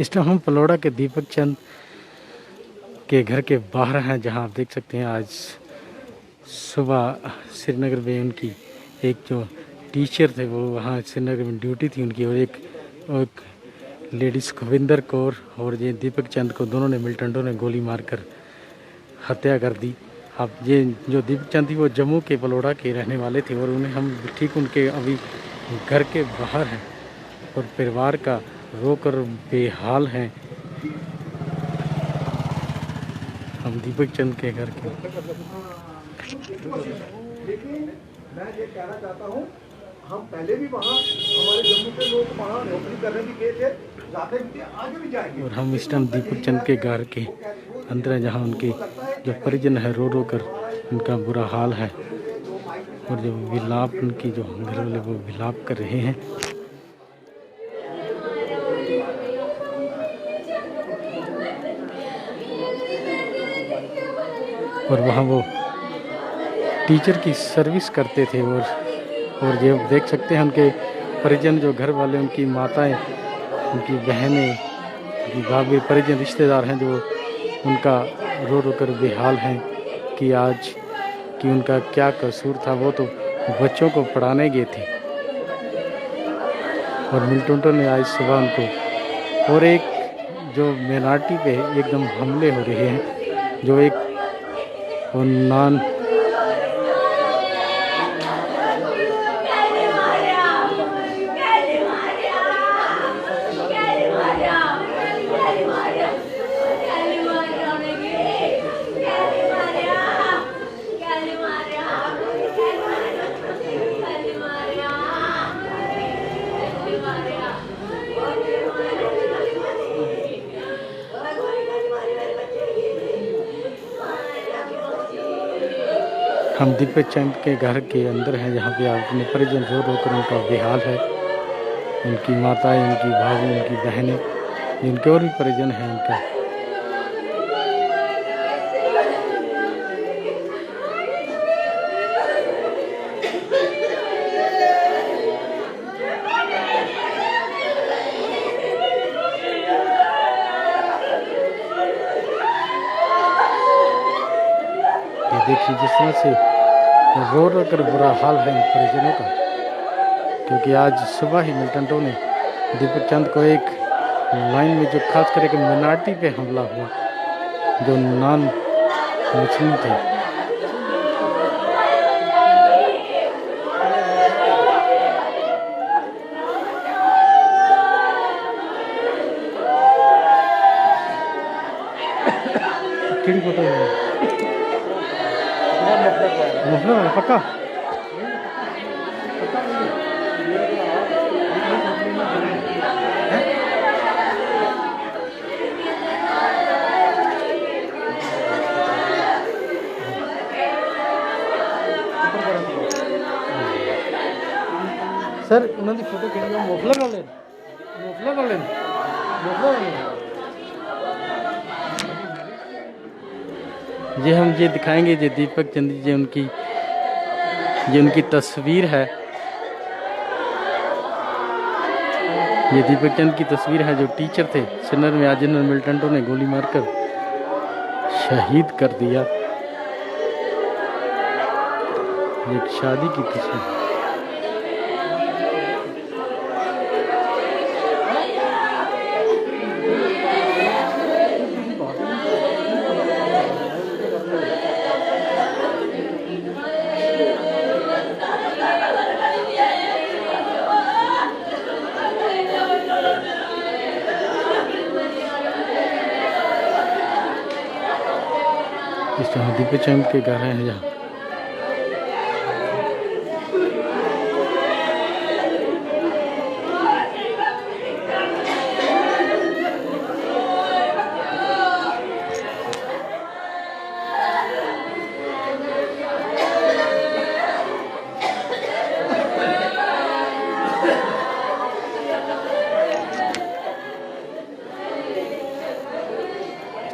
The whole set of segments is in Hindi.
इस टाइम हम पलोड़ा के दीपक चंद के घर के बाहर हैं, जहां आप देख सकते हैं आज सुबह श्रीनगर में उनकी एक जो टीचर थे वो वहाँ श्रीनगर में ड्यूटी थी उनकी, और एक लेडीज़ खुविंदर कौर और ये दीपक चंद को दोनों ने मिलिटेंटों ने गोली मारकर हत्या कर दी। अब ये जो दीपक चंद थी वो जम्मू के पलोड़ा के रहने वाले थे, और उन्हें हम ठीक उनके अभी घर के बाहर हैं और परिवार का रोकर बेहाल हैं। हम दीपक चंद के घर के मैं ये कहना चाहता हूँ, हम पहले भी वहाँ हमारे जम्मू के लोग वहाँ नौकरी करने भी गए थे, जाते भी थे, आगे भी जाएंगे। और हम इस टाइम दीपक चंद के घर के अंदर हैं, जहाँ उनके जो परिजन है रो रो कर उनका बुरा हाल है, और जो विलाप उनकी जो घर वाले वो विलाप कर रहे हैं। और वहाँ वो टीचर की सर्विस करते थे, और ये देख सकते हैं उनके परिजन जो घर वाले, उनकी माताएं, उनकी बहनें, उनकी भाभी, परिजन रिश्तेदार हैं जो उनका रो रो कर बेहाल हैं कि आज कि उनका क्या कसूर था। वो तो बच्चों को पढ़ाने गए थे और मिलिटेंटों ने आज सुबह उनको, और एक जो माइनॉरिटी पे एकदम हमले हो रहे हैं, जो एक वो नॉन हम दीपक चंद के घर के अंदर हैं, जहाँ पे अपने परिजन रो रो कर उनका बेहाल है। उनकी माताएं, उनकी भाभी, उनकी बहनें, जिनके और भी परिजन हैं उनका। ये देखिए जिस तरह से रो रो कर बुरा हाल है इन परिजनों का, क्योंकि आज सुबह ही मिलिटेंटों ने दीपक चंद को एक लाइन में, जो खास करके मिनार्टी पे हमला हुआ, जो नॉन मुस्लिम थे, किड़ी फोटो पक्का सर उन्होंने फोटो खींची मोफलर वाले ये हम ये दिखाएंगे, ये दीपक चंद जी ये उनकी तस्वीर है। ये दीपक चंद की तस्वीर है जो टीचर थे श्रीनगर में, आज जिन्होंने मिलिटेंटों ने गोली मारकर शहीद कर दिया। एक शादी की तस्वीर। इस तरह दीपक चंद के घर हैं जहाँ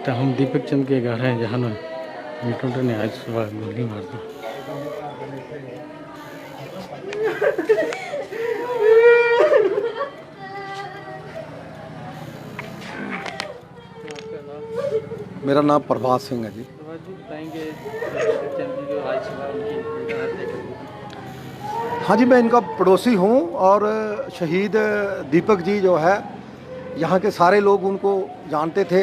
हम दीपक चंद के घर हैं, जहाँ मिलिटेंटों ने आज सुबह गोली मार दी। मेरा नाम प्रभात सिंह है जी। प्रभात जी बताएंगे चंद जी जो आज सुबह उनकी हत्या कर दी। हाँ जी, मैं इनका पड़ोसी हूँ और शहीद दीपक जी जो है यहाँ के सारे लोग उनको जानते थे।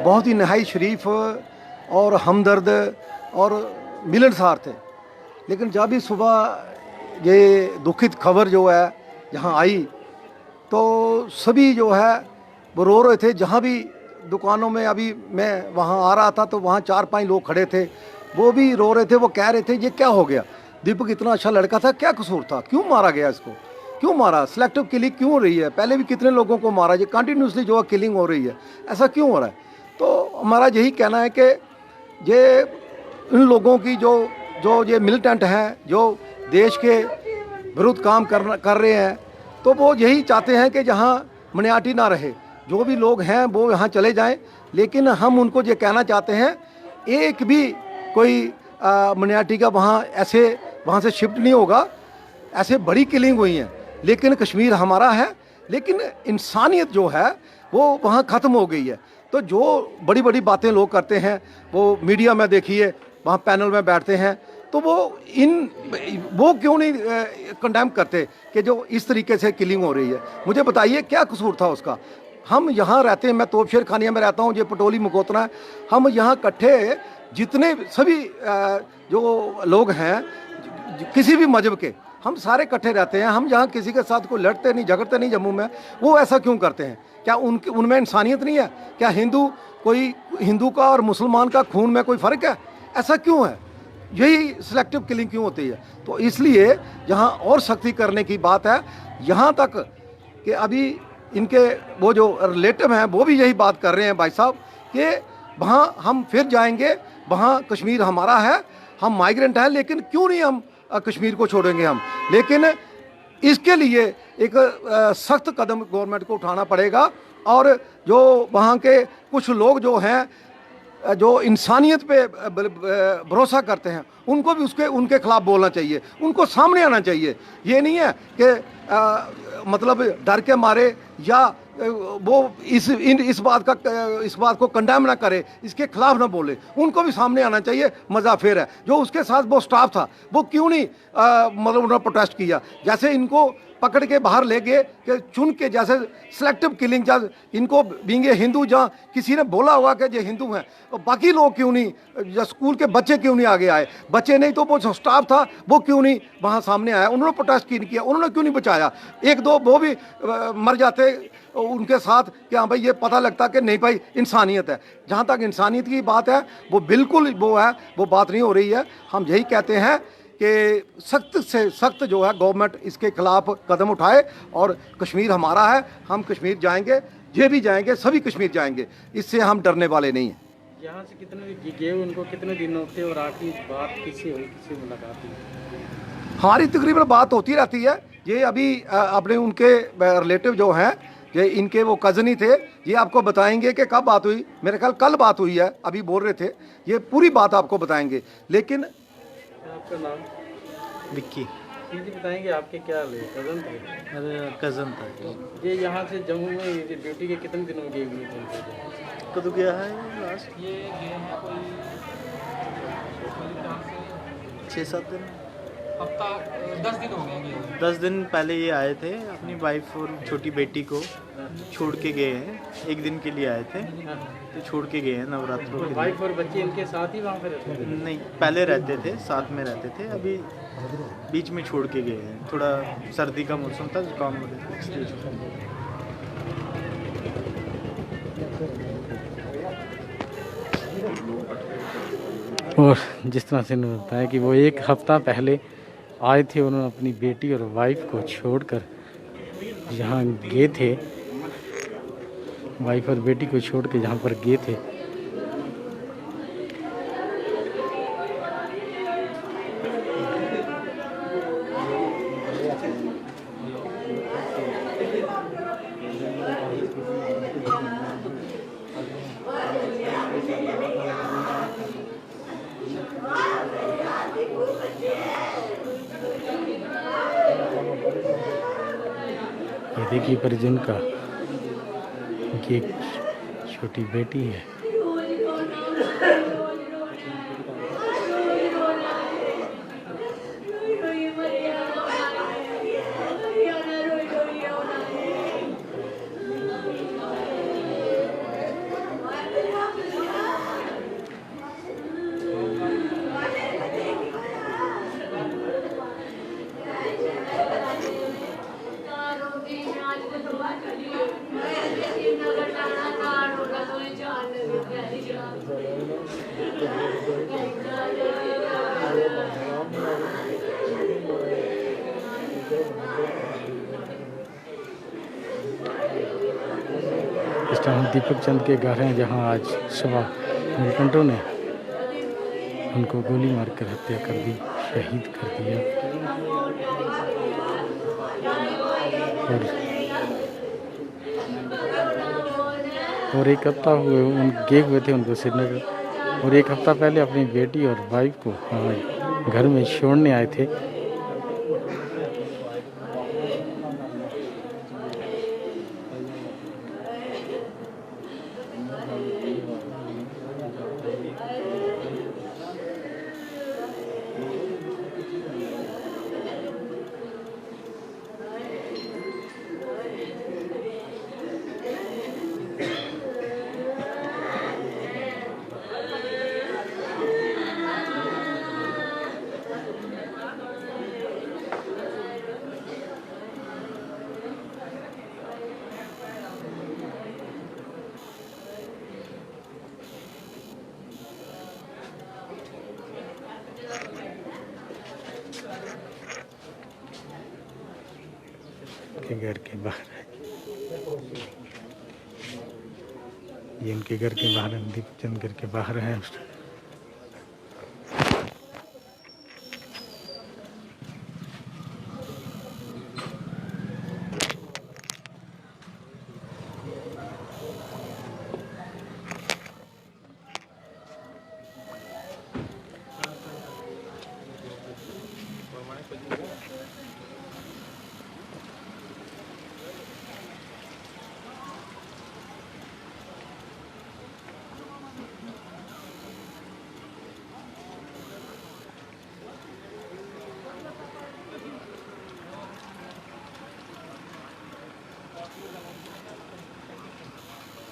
बहुत ही नहाई शरीफ और हमदर्द और मिलनसार थे। लेकिन जब भी सुबह ये दुखित खबर जो है यहाँ आई तो सभी जो है वो रो रहे थे। जहाँ भी दुकानों में, अभी मैं वहाँ आ रहा था तो वहाँ 4-5 लोग खड़े थे, वो भी रो रहे थे। वो कह रहे थे ये क्या हो गया, दीपक इतना अच्छा लड़का था, क्या कसूर था, क्यों मारा गया इसको, क्यों मारा, सिलेक्टिव किलिंग क्यों हो रही है, पहले भी कितने लोगों को मारा, ये कंटिन्यूसली जो है किलिंग हो रही है, ऐसा क्यों हो रहा है। तो हमारा यही कहना है कि ये इन लोगों की जो ये मिलिटेंट हैं, जो देश के विरुद्ध काम कर रहे हैं, तो वो यही चाहते हैं कि जहाँ मनियाटी ना रहे, जो भी लोग हैं वो यहाँ चले जाएं। लेकिन हम उनको ये कहना चाहते हैं एक भी कोई मनियाटी का वहाँ से शिफ्ट नहीं होगा। ऐसे बड़ी किलिंग हुई हैं लेकिन कश्मीर हमारा है, लेकिन इंसानियत जो है वो वहाँ ख़त्म हो गई है। तो जो बड़ी बड़ी बातें लोग करते हैं, वो मीडिया में देखिए, वहाँ पैनल में बैठते हैं, तो वो क्यों नहीं कंडेम करते कि जो इस तरीके से किलिंग हो रही है। मुझे बताइए क्या कसूर था उसका। हम यहाँ रहते हैं, मैं तोपशेर खानिया में रहता हूँ, ये पटोली मकोतना है। हम यहाँ इकट्ठे जितने सभी जो लोग हैं किसी भी मजहब के, हम सारे इकट्ठे रहते हैं। हम यहाँ किसी के साथ कोई लड़ते नहीं, झगड़ते नहीं। जम्मू में वो ऐसा क्यों करते हैं, क्या उनमें इंसानियत नहीं है? क्या हिंदू का और मुसलमान का खून में कोई फ़र्क है? ऐसा क्यों है? यही सिलेक्टिव किलिंग क्यों होती है? तो इसलिए यहाँ और सख्ती करने की बात है। यहाँ तक कि अभी इनके वो जो रिलेटिव हैं वो भी यही बात कर रहे हैं भाई साहब कि वहाँ हम फिर जाएंगे, वहाँ कश्मीर हमारा है, हम माइग्रेंट हैं, लेकिन क्यों नहीं हम कश्मीर को छोड़ेंगे हम। लेकिन इसके लिए एक सख्त कदम गवर्नमेंट को उठाना पड़ेगा और जो वहाँ के कुछ लोग जो हैं जो इंसानियत पे भरोसा करते हैं उनको भी उनके खिलाफ बोलना चाहिए, उनको सामने आना चाहिए। ये नहीं है कि मतलब डर के मारे या वो इस बात को कंडेम ना करे, इसके खिलाफ ना बोले, उनको भी सामने आना चाहिए। मज़ा फिर है जो उसके साथ वो स्टाफ था वो क्यों नहीं मतलब उन्होंने प्रोटेस्ट किया। जैसे इनको पकड़ के बाहर ले गए कि चुन के, जैसे सिलेक्टिव किलिंग, जब इनको बींगे हिंदू, जहाँ किसी ने बोला होगा कि ये हिंदू हैं, तो बाकी लोग क्यों नहीं, या स्कूल के बच्चे क्यों नहीं आगे आए? बच्चे नहीं तो वो जो स्टाफ था वो क्यों नहीं वहाँ सामने आया? उन्होंने प्रोटेस्ट क्यों नहीं किया? उन्होंने क्यों नहीं बचाया? एक दो वो भी मर जाते उनके साथ कि हाँ भाई ये पता लगता कि नहीं भाई इंसानियत है। जहाँ तक इंसानियत की बात है वो बिल्कुल वो बात नहीं हो रही है। हम यही कहते हैं कि सख्त से सख्त जो है गवर्नमेंट इसके खिलाफ कदम उठाए और कश्मीर हमारा है, हम कश्मीर जाएंगे, ये भी जाएंगे, सभी कश्मीर जाएंगे, इससे हम डरने वाले नहीं हैं। यहाँ से कितने गए उनको कितने दिन होते और आखिरी बात किससे हुई, किससे मुलाकात हुई? हमारी तकरीबन बात होती रहती है। ये अभी अपने उनके रिलेटिव जो हैं, ये इनके वो कज़न ही थे, ये आपको बताएंगे कि कब बात हुई। मेरे ख्याल कल बात हुई है, अभी बोल रहे थे, ये पूरी बात आपको बताएंगे। लेकिन आपका नाम? विक्की। जी बताएंगे आपके क्या कज़न थे? अरे कज़न था ये यहाँ से जम्मू में ड्यूटी के कितने दिनों में गए हुए थे? कब गया है लास्ट? ये गए हैं कोई 6-7 दिन, हफ्ता 10 दिन हो गए। 10 दिन पहले ये आए थे, अपनी वाइफ और छोटी बेटी को छोड़ के गए हैं। एक दिन के लिए आए थे तो छोड़ के गए हैं नवरात्रों के दिन। वाइफ और बच्चे इनके साथ ही वहाँ पे रहते थे? नहीं, पहले रहते थे, साथ में रहते थे, अभी बीच में छोड़ के गए हैं। थोड़ा सर्दी का मौसम था, जुकाम वगैरह इसलिए छोड़ के गए। और जिस तरह से उन्होंने बताया कि वो एक हफ्ता पहले आए थे, उन्होंने अपनी बेटी और वाइफ को छोड़कर यहाँ गए थे, वाइफ और बेटी को छोड़ के जहाँ पर गए थे। ये देखिए परिजन का, उनकी एक छोटी बेटी है। इस टाइम दीपक चंद के घर हैं, जहां आज सुबह मिलिटेंटों ने उनको गोली मारकर हत्या कर दी, शहीद कर दिया। और एक हफ्ता हुए उन गए हुए थे उनको श्रीनगर, और एक हफ्ता पहले अपनी बेटी और वाइफ को घर में छोड़ने आए थे। के घर के बाहर है, ये उनके घर के बाहर है, दीपक चंद घर के बाहर है।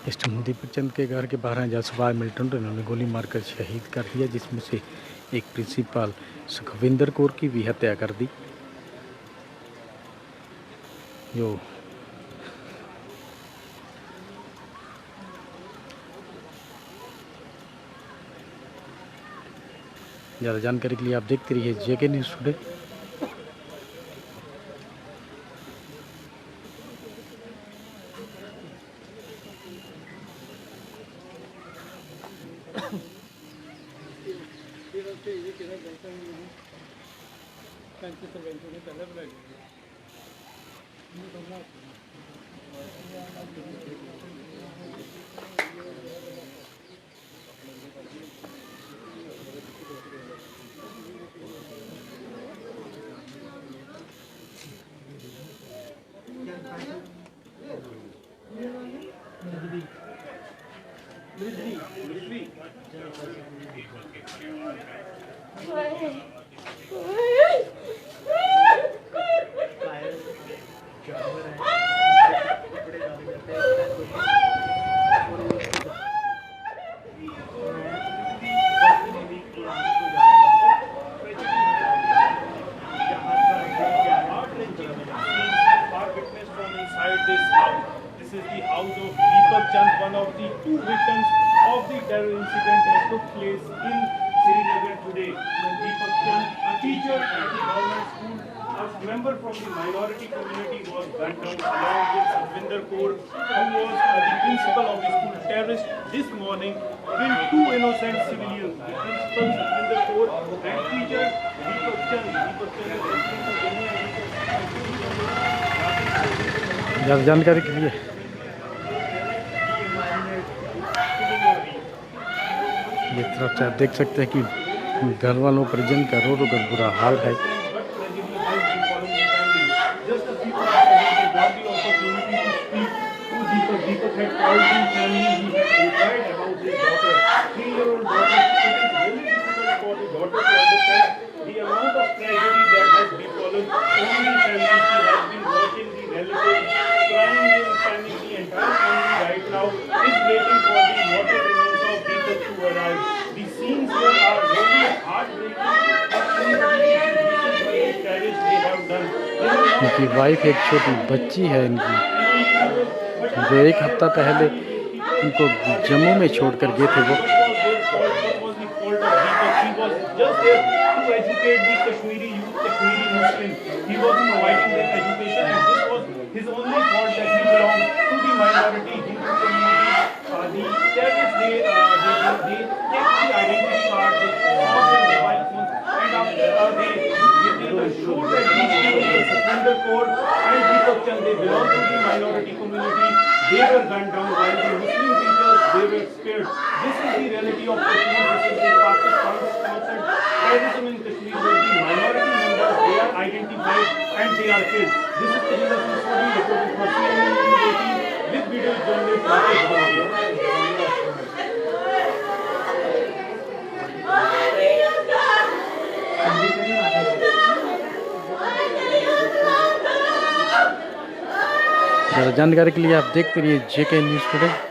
इस टाइम दीपक चंद के घर के बाहर हैं, जहाँ सुबह मिलिटेंट इन्होंने गोली मारकर शहीद कर दिया, जिसमें से एक प्रिंसिपल सुखविंदर कौर की भी हत्या कर दी। जो ज़्यादा जानकारी के लिए आप देखते रहिए JK news today. This is the house of Deepak Chand, one of the two victims of the terror incident that took place in Srinagar today. When Deepak Chand, a teacher at the government school, a member from the minority community, was gunned down along with Sukhvinder Kaur, who was the principal of the school. Terrorists this morning killed two innocent civilians, the principal Sukhvinder Kaur and teacher Deepak Chand. Deepak Chand is listening to Jammu and ज़्यादा जानकारी के लिए ये तरफ से आप देख सकते हैं कि घर वालों परिजन का रो रो कर बुरा हाल है। Deepak had called his family. He had inquired about his daughter, 3-year-old daughter. It is very difficult for the daughter to understand the amount of tragedy that has befallen only family. She has been watching the relatives crying in panic. The entire family right now is waiting for the mortal remains of Deepak to arrive. The scenes here are really heartbreaking. The carriage they have done. इनकी वाइफ एक छोटी बच्ची है इनकी, जो एक हफ्ता पहले उनको जम्मू में छोड़कर गए थे। वो his only fault that he belonged to the minority Hindu community. they belong to the minority community, they were gunned down, while the Muslim teachers, they were spared. This is the reality of Kashmir. This is the Pakistan-sponsored terrorism in Kashmir, where the minority members, they are identified and they are killed. This is Tejinder Singh Sodhi reporting for CNN News 18 with video journalist Rakesh Bhatia. ज़्यादा जानकारी के लिए आप देखते रहिए JK न्यूज़ टुडे।